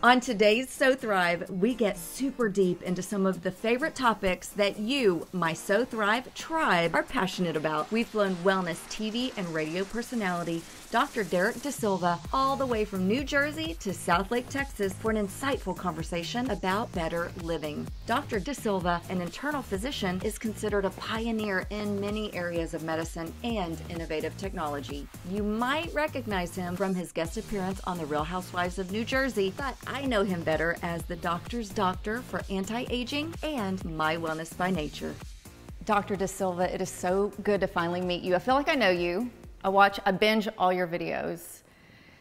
On today's So Thrive, we get super deep into some of the favorite topics that you, my So Thrive tribe, are passionate about. We've flown wellness TV and radio personality Dr. Derrick DeSilva all the way from New Jersey to Southlake, Texas for an insightful conversation about better living. Dr. DeSilva, an internal physician, is considered a pioneer in many areas of medicine and innovative technology. You might recognize him from his guest appearance on The Real Housewives of New Jersey, but I know him better as the doctor's doctor for anti-aging and My Wellness by Nature. Dr. DeSilva, it is so good to finally meet you. I feel like I know you. I binge all your videos.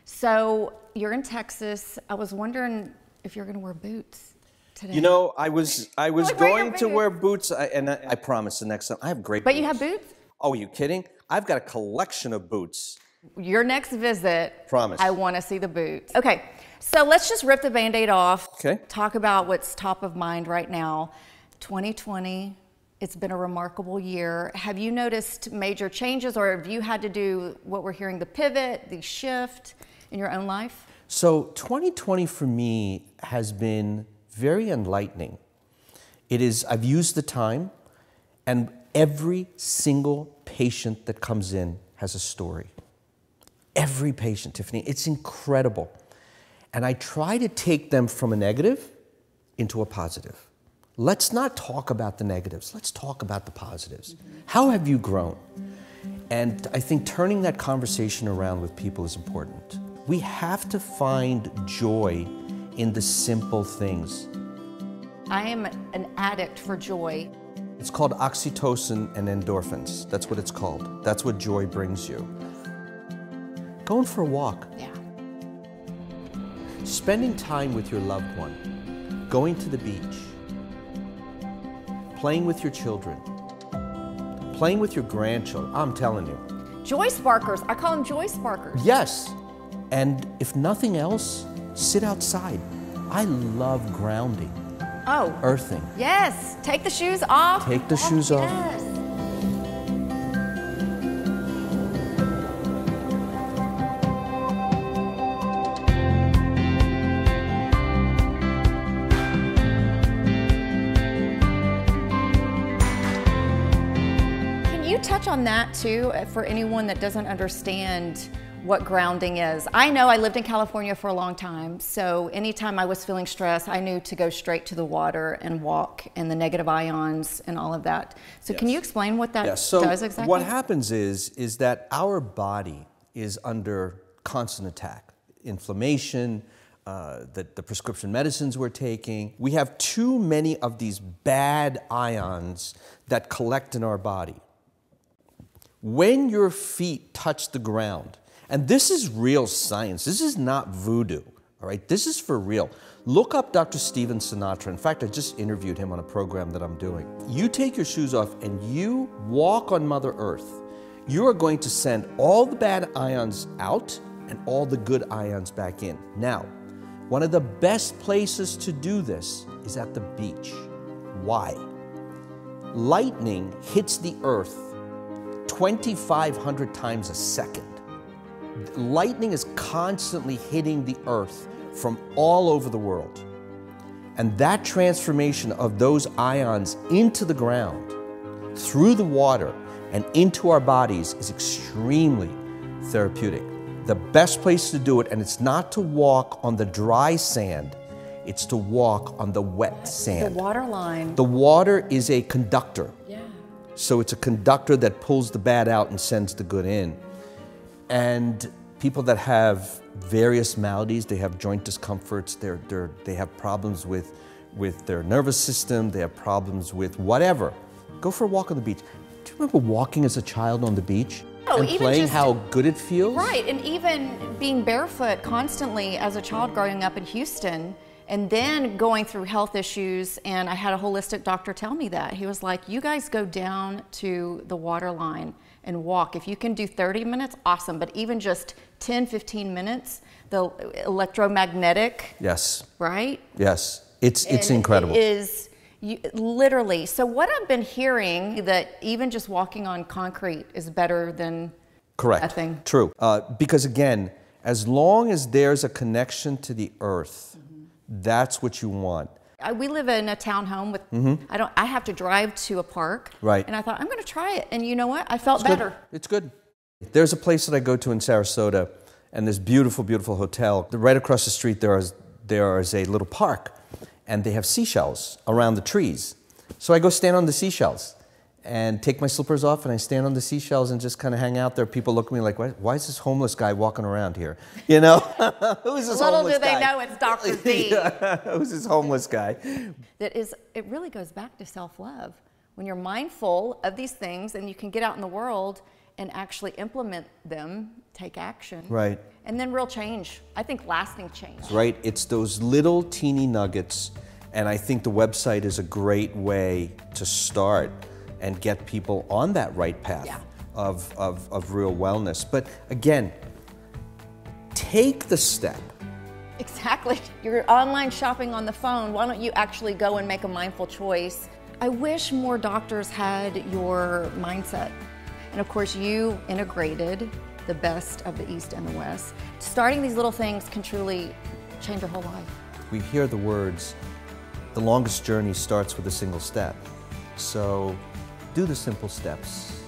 So you're in Texas. I was wondering if you're going to wear boots today. You know, I was going to wear boots, and I promise the next time I have great boots. But you have boots? Oh, are you kidding? I've got a collection of boots. Your next visit, promise. I want to see the boots. Okay, so let's just rip the Band-Aid off. Okay. Talk about what's top of mind right now. 2020. It's been a remarkable year. Have you noticed major changes, or have you had to do what we're hearing, the pivot, the shift in your own life? So 2020 for me has been very enlightening. I've used the time, and every single patient that comes in has a story. Every patient, Tiffany, it's incredible. And I try to take them from a negative into a positive. Let's not talk about the negatives. Let's talk about the positives. How have you grown? And I think turning that conversation around with people is important. We have to find joy in the simple things. I am an addict for joy. It's called oxytocin and endorphins. That's what it's called. That's what joy brings you. Going for a walk. Yeah. Spending time with your loved one. Going to the beach. Playing with your children, playing with your grandchildren, I'm telling you. Joy sparkers, I call them joy sparkers. Yes, and if nothing else, sit outside. I love grounding. Oh. Earthing. Yes, take the shoes off. Take the shoes off. Yes. Touch on that too for anyone that doesn't understand what grounding is. I know I lived in California for a long time, so anytime I was feeling stressed, I knew to go straight to the water and walk and the negative ions and all of that. So yes. Can you explain what that does exactly? What happens is that our body is under constant attack. Inflammation, the prescription medicines we're taking. We have too many of these bad ions that collect in our body. When your feet touch the ground, and this is real science, this is not voodoo, all right? This is for real. Look up Dr. Steven Sinatra. In fact, I just interviewed him on a program that I'm doing. You take your shoes off and you walk on Mother Earth. You are going to send all the bad ions out and all the good ions back in. Now, one of the best places to do this is at the beach. Why? Lightning hits the earth 2,500 times a second. Lightning is constantly hitting the earth from all over the world. And that transformation of those ions into the ground, through the water, and into our bodies is extremely therapeutic. The best place to do it, and it's not to walk on the dry sand, it's to walk on the wet sand. The water line. The water is a conductor. Yeah. So it's a conductor that pulls the bad out and sends the good in. And people that have various maladies, they have joint discomforts, they have problems with their nervous system, they have problems with whatever. Go for a walk on the beach. Do you remember walking as a child on the beach? Oh, and playing how good it feels? Right, and even being barefoot constantly as a child growing up in Houston, and then going through health issues, and I had a holistic doctor tell me that. He was like, you guys go down to the water line and walk. If you can do 30 minutes, awesome, but even just 10, 15 minutes, the electromagnetic, yes, right? Yes, it's incredible. It is literally. So what I've been hearing, that even just walking on concrete is better than nothing. True, because again, as long as there's a connection to the earth, That's what you want. We live in a townhome with, I have to drive to a park. Right. And I thought, I'm going to try it. And you know what? I felt It's better. good. It's good. There's a place that I go to in Sarasota, and this beautiful, beautiful hotel. Right across the street, there is a little park, and they have seashells around the trees. So I go stand on the seashells and take my slippers off, and I stand on the seashells and just kind of hang out there. People look at me like, why is this homeless guy walking around here? You know? Who's this Little homeless do they guy? know it's Dr. Z. Who's this homeless guy? It really goes back to self-love. When you're mindful of these things and you can get out in the world and actually implement them, take action. Right. And then real change. I think lasting change. Right. It's those little teeny nuggets, and I think the website is a great way to start and get people on that right path of real wellness. But again, take the step. Exactly. You're online shopping on the phone. Why don't you actually go and make a mindful choice? I wish more doctors had your mindset. And of course, you integrated the best of the East and the West. Starting these little things can truly change your whole life. We hear the words, the longest journey starts with a single step. So do the simple steps.